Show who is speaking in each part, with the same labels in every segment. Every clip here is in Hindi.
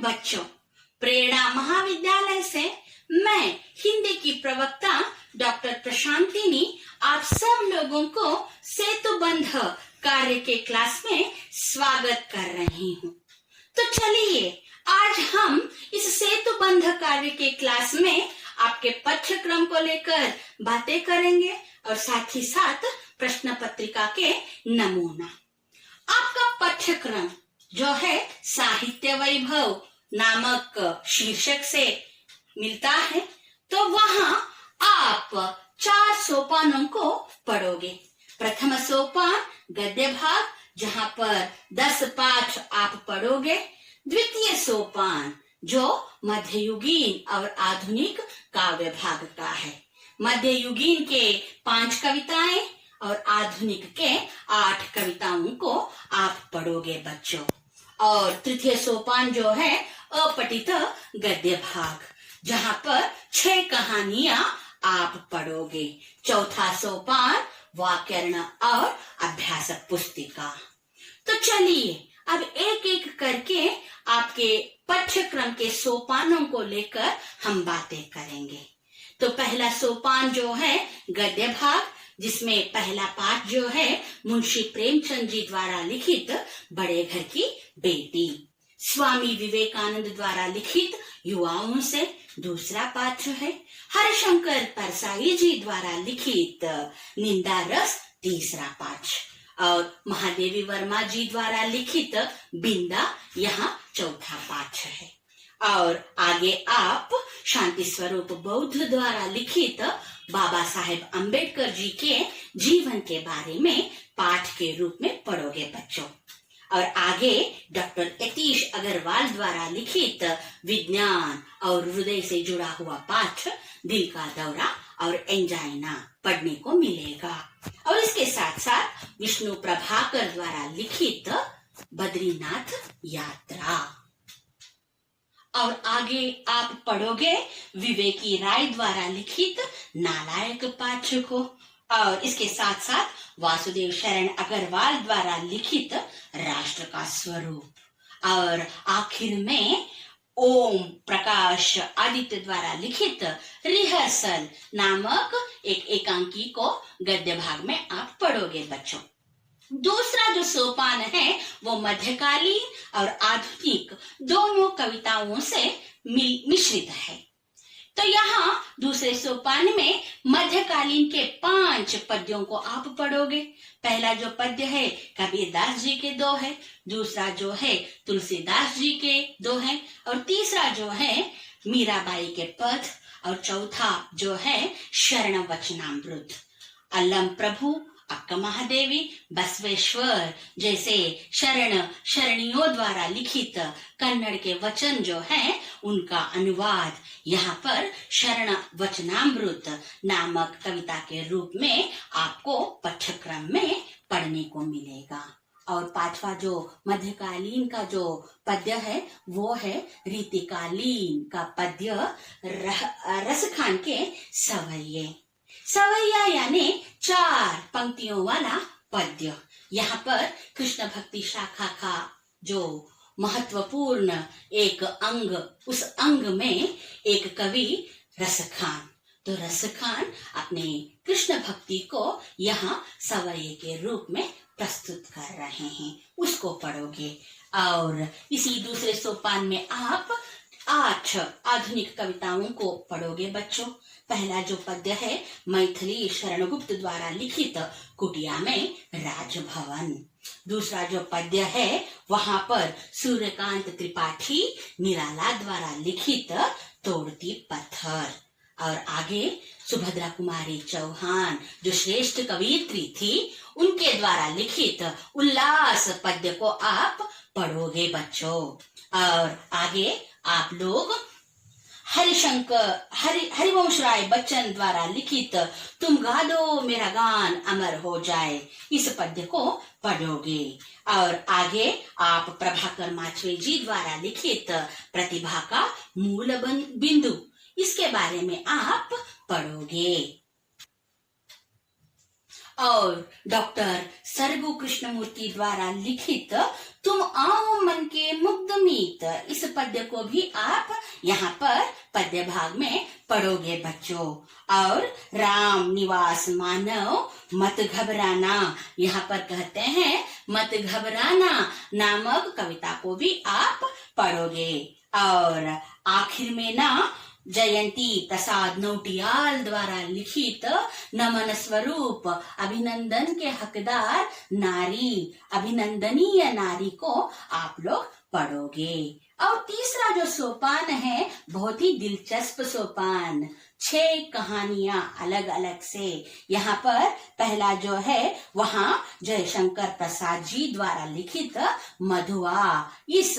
Speaker 1: बच्चों, प्रेरणा महाविद्यालय से मैं हिंदी की प्रवक्ता डॉक्टर प्रशांतिनी आप सब लोगों को सेतुबंध कार्य के क्लास में स्वागत कर रही हूँ। तो चलिए आज हम इस सेतुबंध कार्य के क्लास में आपके पाठ्यक्रम को लेकर बातें करेंगे और साथ ही साथ प्रश्न पत्रिका के नमूना। आपका पाठ्यक्रम जो है साहित्य वैभव नामक शीर्षक से मिलता है, तो वहाँ आप 4 सोपानों को पढ़ोगे। प्रथम सोपान गद्य भाग, जहाँ पर 10 पाठ आप पढ़ोगे। द्वितीय सोपान जो मध्ययुगीन और आधुनिक काव्य भाग का है। मध्ययुगीन के 5 कविताएं और आधुनिक के 8 कविताओं को आप पढ़ोगे बच्चों। और तृतीय सोपान जो है अपठित गद्य भाग, जहाँ पर 6 कहानियां आप पढ़ोगे। चौथा सोपान व्याकरण और अभ्यास पुस्तिका। तो चलिए अब एक एक करके आपके पाठ्यक्रम के सोपानों को लेकर हम बातें करेंगे। तो पहला सोपान जो है गद्य भाग, जिसमें पहला पाठ जो है मुंशी प्रेमचंद जी द्वारा लिखित बड़े घर की बेटी, स्वामी विवेकानंद द्वारा लिखित युवाओं से। दूसरा पाठ है हरिशंकर परसाई जी द्वारा लिखित निंदा रस, तीसरा पाठ। और महादेवी वर्मा जी द्वारा लिखित बिंदा, यहाँ चौथा पाठ है। और आगे आप शांति स्वरूप बौद्ध द्वारा लिखित बाबा साहेब अम्बेडकर जी के जीवन के बारे में पाठ के रूप में पढ़ोगे बच्चों। और आगे डॉक्टर यतीश अग्रवाल द्वारा लिखित विज्ञान और हृदय से जुड़ा हुआ पाठ दिल का दौरा और एंजाइना पढ़ने को मिलेगा। और इसके साथ साथ विष्णु प्रभाकर द्वारा लिखित बद्रीनाथ यात्रा। और आगे आप पढ़ोगे विवेकी राय द्वारा लिखित नालायक पाठ को। और इसके साथ साथ वासुदेव शरण अग्रवाल द्वारा लिखित राष्ट्र का स्वरूप। और आखिर में ओम प्रकाश आदित्य द्वारा लिखित रिहर्सल नामक एक एकांकी को गद्य भाग में आप पढ़ोगे बच्चों। दूसरा जो सोपान है वो मध्यकालीन और आधुनिक दोनों कविताओं से मिश्रित है। तो यहाँ दूसरे सोपान में मध्यकालीन के 5 पद्यों को आप पढ़ोगे। पहला जो पद्य है कबीरदास जी के 2 है, दूसरा जो है तुलसीदास जी के 2 है, और तीसरा जो है मीराबाई के पद, और चौथा जो है शरण वचनामृत। अलम प्रभु, अक्का महादेवी, बसवेश्वर जैसे शरणियों द्वारा लिखित कन्नड़ के वचन जो है उनका अनुवाद यहाँ पर शरण वचनामृत नामक कविता के रूप में आपको पाठ्यक्रम में पढ़ने को मिलेगा। और 5वां जो मध्यकालीन का जो पद्य है वो है रीतिकालीन का पद्य रसखान के सवैये। सवैया यानी 4 पंक्तियों वाला पद्य। यहाँ पर कृष्ण भक्ति शाखा का जो महत्वपूर्ण एक अंग, उस अंग में एक कवि रसखान, तो रसखान अपने कृष्ण भक्ति को यहाँ सवैये के रूप में प्रस्तुत कर रहे हैं, उसको पढ़ोगे। और इसी दूसरे सोपान में आप 8 आधुनिक कविताओं को पढ़ोगे बच्चों। पहला जो पद्य है मैथिली शरणगुप्त द्वारा लिखित कुटिया में राजभवन। दूसरा जो पद्य है वहां पर सूर्यकांत त्रिपाठी निराला द्वारा लिखित तोड़ती पत्थर। और आगे सुभद्रा कुमारी चौहान जो श्रेष्ठ कवयित्री थी, उनके द्वारा लिखित उल्लास पद्य को आप पढ़ोगे बच्चों। और आगे आप लोग हरिवंश राय बच्चन द्वारा लिखित तुम गा दो मेरा गान अमर हो जाए, इस पद्य को पढ़ोगे। और आगे आप प्रभाकर माचवे जी द्वारा लिखित प्रतिभा का मूल बिंदु, इसके बारे में आप पढ़ोगे। और डॉक्टर सरगु कृष्णमूर्ति द्वारा लिखित तुम आओ मन के मुग्ध मीत, इस पद्य को भी आप यहाँ पर पद्य भाग में पढ़ोगे बच्चों। और राम निवास मानव मत घबराना, यहाँ पर कहते हैं मत घबराना नामक कविता को भी आप पढ़ोगे। और आखिर में ना जयंती प्रसाद नौटियाल द्वारा लिखित नमन स्वरूप अभिनंदन के हकदार नारी, अभिनंदनीय नारी को आप लोग पढ़ोगे। और तीसरा जो सोपान है बहुत ही दिलचस्प सोपान, 6 कहानियां अलग अलग से। यहाँ पर पहला जो है वहाँ जयशंकर प्रसाद जी द्वारा लिखित मधुआ, इस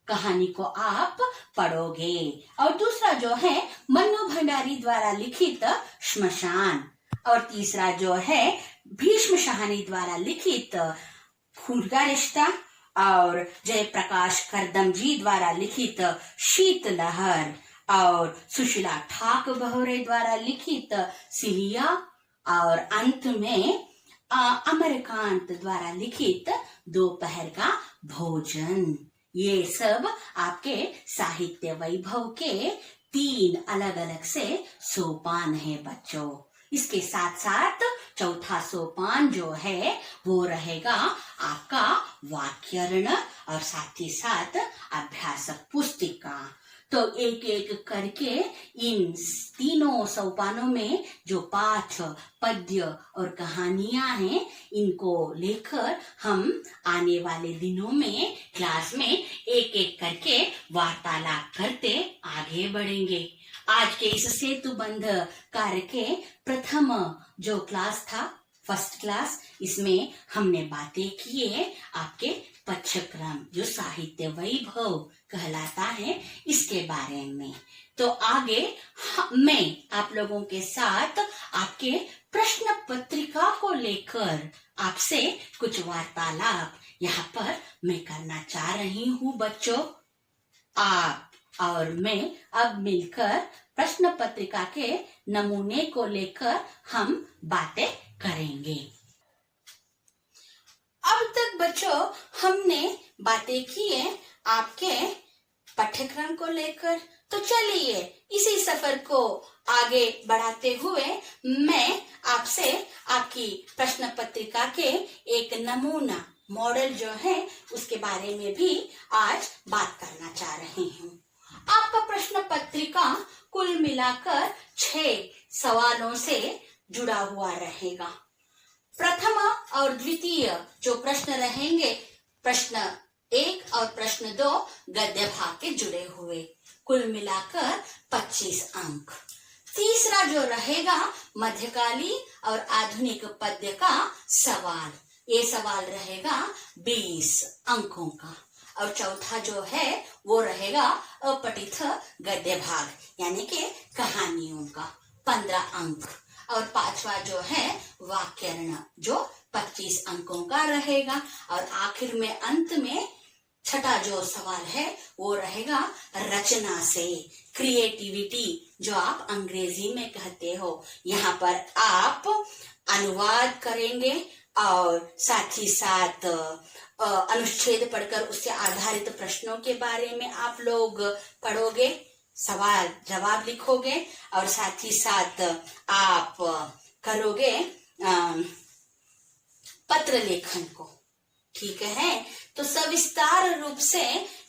Speaker 1: कहानी को आप पढ़ोगे। और दूसरा जो है मन्नू भंडारी द्वारा लिखित श्मशान। और तीसरा जो है भीष्म शाहनी द्वारा लिखित खून का रिश्ता। और जयप्रकाश करदम जी द्वारा लिखित शीतलहर। और सुशीला ठाक बहोरे द्वारा लिखित सिलिया। और अंत में अमरकांत द्वारा लिखित दोपहर का भोजन। ये सब आपके साहित्य वैभव के 3 अलग अलग से सोपान है बच्चों। इसके साथ साथ चौथा सोपान जो है वो रहेगा आपका वाक्यरण और साथ ही साथ अभ्यास पुस्तिका। तो एक एक करके इन तीनों सोपानों में जो पाठ, पद्य और कहानियां हैं, इनको लेकर हम आने वाले दिनों में क्लास में एक एक करके वार्तालाप करते आगे बढ़ेंगे। आज के इस सेतु बंध कार्य के प्रथम जो क्लास था, फर्स्ट क्लास, इसमें हमने बातें किए आपके पठ्यक्रम जो साहित्य वैभव कहलाता है इसके बारे में। तो आगे मैं आप लोगों के साथ आपके प्रश्न पत्रिका को लेकर आपसे कुछ वार्तालाप यहाँ पर मैं करना चाह रही हूँ बच्चों। आप और मैं अब मिलकर प्रश्न पत्रिका के नमूने को लेकर हम बातें करेंगे। अब तक बच्चों हमने बातें की है आपके पाठ्यक्रम को लेकर। तो चलिए इसी सफर को आगे बढ़ाते हुए मैं आपसे आपकी प्रश्न पत्रिका के एक नमूना मॉडल जो है उसके बारे में भी आज बात करना चाह रही हूँ। आपका प्रश्न पत्रिका कुल मिलाकर 6 सवालों से जुड़ा हुआ रहेगा। प्रथम और द्वितीय जो प्रश्न रहेंगे, प्रश्न 1 और प्रश्न 2 गद्य भाग के जुड़े हुए, कुल मिलाकर 25 अंक। तीसरा जो रहेगा मध्यकालीन और आधुनिक पद्य का सवाल, ये सवाल रहेगा 20 अंकों का। और चौथा जो है वो रहेगा अपठित गद्य भाग यानी कि कहानियों का 15 अंक। और 5वां जो है वाक्यरण जो 25 अंकों का रहेगा। और आखिर में अंत में 6ठा जो सवाल है वो रहेगा रचना से, क्रिएटिविटी जो आप अंग्रेजी में कहते हो। यहाँ पर आप अनुवाद करेंगे और साथ ही साथ अनुच्छेद पढ़कर उससे आधारित प्रश्नों के बारे में आप लोग पढ़ोगे, सवाल जवाब लिखोगे और साथ ही साथ आप करोगे पत्र लेखन को। ठीक है, तो सविस्तार रूप से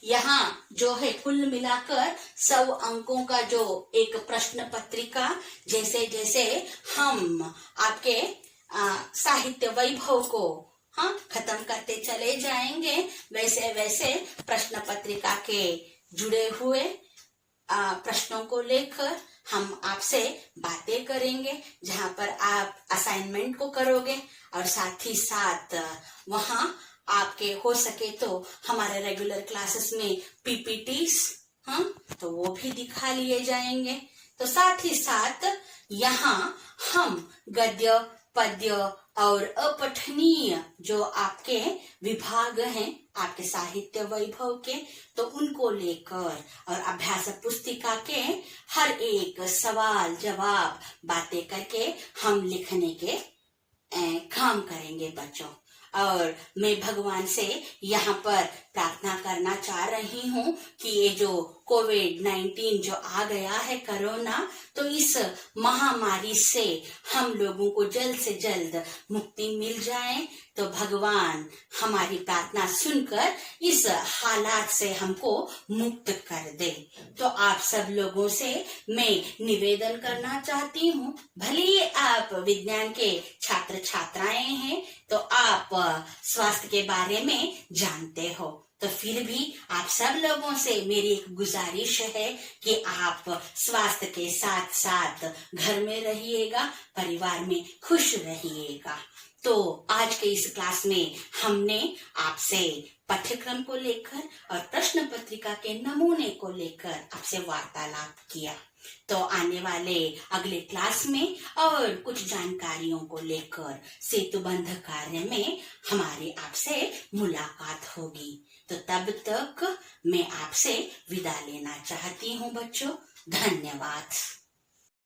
Speaker 1: यहाँ जो है कुल मिलाकर 100 अंकों का जो एक प्रश्न पत्रिका, जैसे जैसे हम आपके साहित्य वैभव को खत्म करते चले जाएंगे, वैसे वैसे प्रश्न पत्रिका के जुड़े हुए प्रश्नों को लेकर हम आपसे बातें करेंगे, जहाँ पर आप असाइनमेंट को करोगे और साथ ही साथ वहाँ आपके हो सके तो हमारे रेगुलर क्लासेस में पीपीटीज तो वो भी दिखा लिए जाएंगे। तो साथ ही साथ यहाँ हम गद्य, पद्य और अपठनीय जो आपके विभाग हैं आपके साहित्य वैभव के, तो उनको लेकर और अभ्यास पुस्तिका के हर एक सवाल जवाब बातें करके हम लिखने के काम करेंगे बच्चों। और मैं भगवान से यहाँ पर प्रार्थना करना चाह रही हूँ कि ये जो कोविड-19 जो आ गया है कोरोना, तो इस महामारी से हम लोगों को जल्द से जल्द मुक्ति मिल जाए। तो भगवान हमारी प्रार्थना सुनकर इस हालात से हमको मुक्त कर दे। तो आप सब लोगों से मैं निवेदन करना चाहती हूँ, भले ही आप विज्ञान के छात्र छात्राएं हैं, तो आप स्वास्थ्य के बारे में जानते हो, तो फिर भी आप सब लोगों से मेरी एक गुजारिश है कि आप स्वास्थ्य के साथ साथ घर में रहिएगा, परिवार में खुश रहिएगा। तो आज के इस क्लास में हमने आपसे पाठ्यक्रम को लेकर और प्रश्न पत्रिका के नमूने को लेकर आपसे वार्तालाप किया। तो आने वाले अगले क्लास में और कुछ जानकारियों को लेकर सेतुबंध कार्य में हमारी आपसे मुलाकात होगी। तो तब तक मैं आपसे विदा लेना चाहती हूँ बच्चों। धन्यवाद।